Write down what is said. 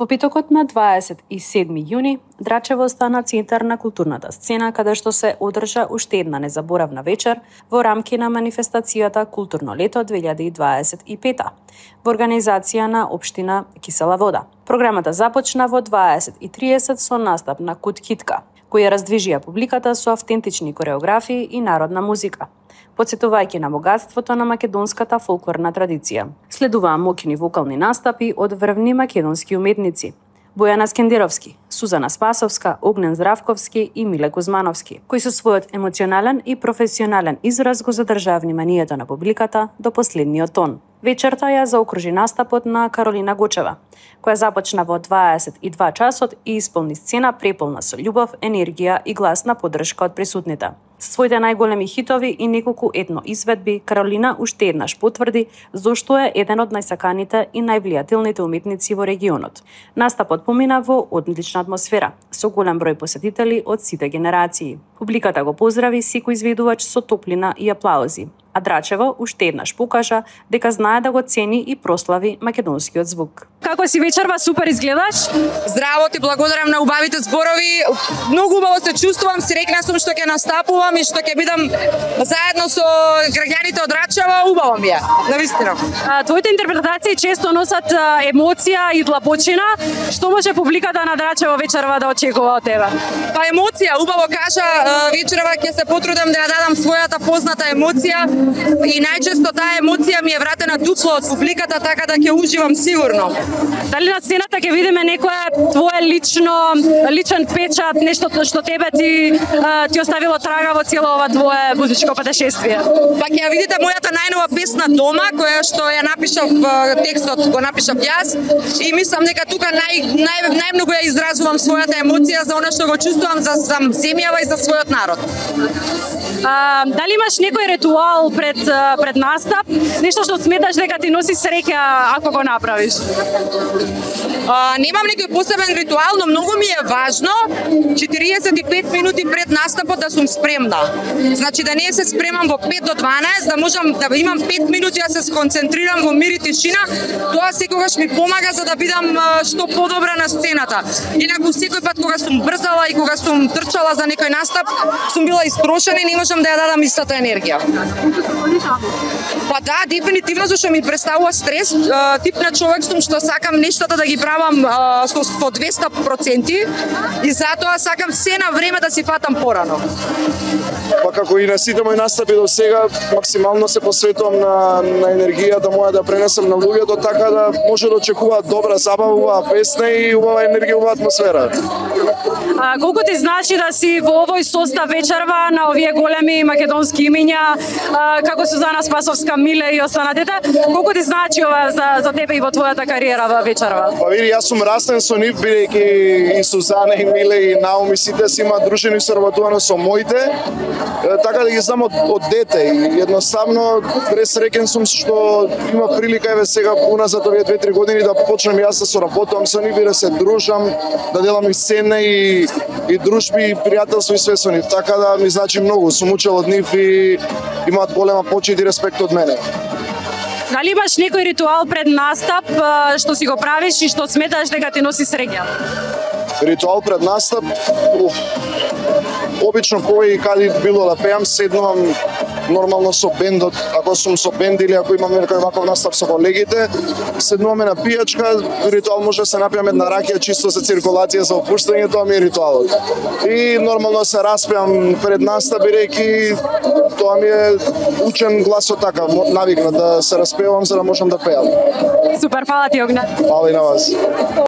Во питокот на 27 јуни, Драчево стана центар на културната сцена, каде што се одржа уште една незаборавна вечер во рамки на манифестацијата Културно лето 2025 во организација на општина Кисела вода. Програмата започна во 20:30 со настап на Кут Китка, кој ја раздвижија публиката со автентични кореографии и народна музика, потсетувајќи на богатството на македонската фолклорна традиција. Следуваа моќни вокални настапи од врвни македонски уметници: Бојана Скендеровски, Сузана Спасовска, Огнен Здравковски и Миле Кузмановски, кои со својот емоционален и професионален израз го задржаа вниманието на публиката до последниот тон. Вечерта ја заокружи настапот на Каролина Гочева, која започна во 22 часот и исполни сцена преполна со љубов, енергија и гласна поддршка од присутните. Со своите најголеми хитови и неколку етно изведби, Каролина уште еднаш потврди зошто е еден од најсаканите и највлијателните уметници во регионот. Настапот помина во одлична атмосфера, со голем број посетители од сите генерации. Публиката го поздрави секој изведувач со топлина и аплаузи, а Драчево уште еднаш покажа дека знае да го цени и прослави македонскиот звук. Како си вечерва, супер изгледаш? Здраво, ти благодарам на убавите зборови. Многу убаво се чувствувам, среќна сум што ќе настапувам и што ќе бидам заедно со граѓаните од Драчево, убаво ми е, навистина. Твоите интерпретации често носат емоција и длабочина. Што може публиката на Драчево вечерва да очекува од тебе? Па емоција, убаво кажа, вечерва ќе се потрудам да ја дадам својата позната емоција и најчесто таа емоција ми е вратена дупло од публиката, така да ќе уживам сигурно. Дали на сцената ќе видиме некое твое личен печат, нешто што тебе ти оставило трага во цело ова твое музичко патешествие? Па ќе ја видите мојата најнова песна Дома, која што ја напишав, текстот го напишав јас и мислам дека тука најмногу ја изразувам својата емоција за она што го чувствувам за земјава и за својот народ. Дали имаш некој ритуал пред настап, нешто што сметаш дека ти носи среќа ако го направиш? Немам некој посебен ритуал, но многу ми е важно 45 минути пред настапот да сум спремна. Значи да не се спремам во 5 до 12, да можам да имам 5 минути да се сконцентрирам во мир и тишина. Тоа секогаш ми помага за да бидам што подобра на сцената. Инаку секој пат кога сум брзала и кога сум трчала за некој настап, сум била истрошена и не можам да ја дадам истата енергија. Па да, дефинитивно, зашто ми представува стрес. Тип на човек сум што сакам нештата да ги правам со 200% и затоа сакам се на време да си фатам порано. Па како и на сите мои настапи до сега, максимално се посветувам на енергијата моја да пренесам на луѓето, така да може да очекуваат добра забава, убава песна и убава енергија, убава атмосфера. Колку ти значи да си во овој состав вечерва на овие големи македонски имиња, како Сузана Спасовска, Миле и останатите, колку ти значи ова за тебе и во твојата кариера во вечерва? Па види, јас сум растен со нив, бидејќи и Сузана, и Миле, и Наум, и сите си имаат дружени и соработувано со моите, така да ги знам од дете. И едноставно, пресреќен сум што има прилика еве сега уназад овие 2-3 години да почнем јас да соработувам со нив и да се дружам, да делам и сцена и дружби, и пријателство и све со нив. Така да ми значи многу, сум учел од нив и имаат голема почит и респект од мене. Дали имаш некој ритуал пред настап што си го правиш и што сметаш дека ти носи среќа? Ритуал пред настап? Обично повеќе каде било да пеам, седнувам нормално со бендот, ако сум со бенд или ако имам некој ваков настап со колегите, седнуваме на пијачка, ритуал може да се напијам една ракија чисто за циркулација, за опуштање, тоа ми е ритуалот. И нормално се распеам пред настап, бидејќи тоа ми е учен гласот така, навикнат да се распевам за да можам да пеам. Супер, фала ти, Огне. Фала и на вас.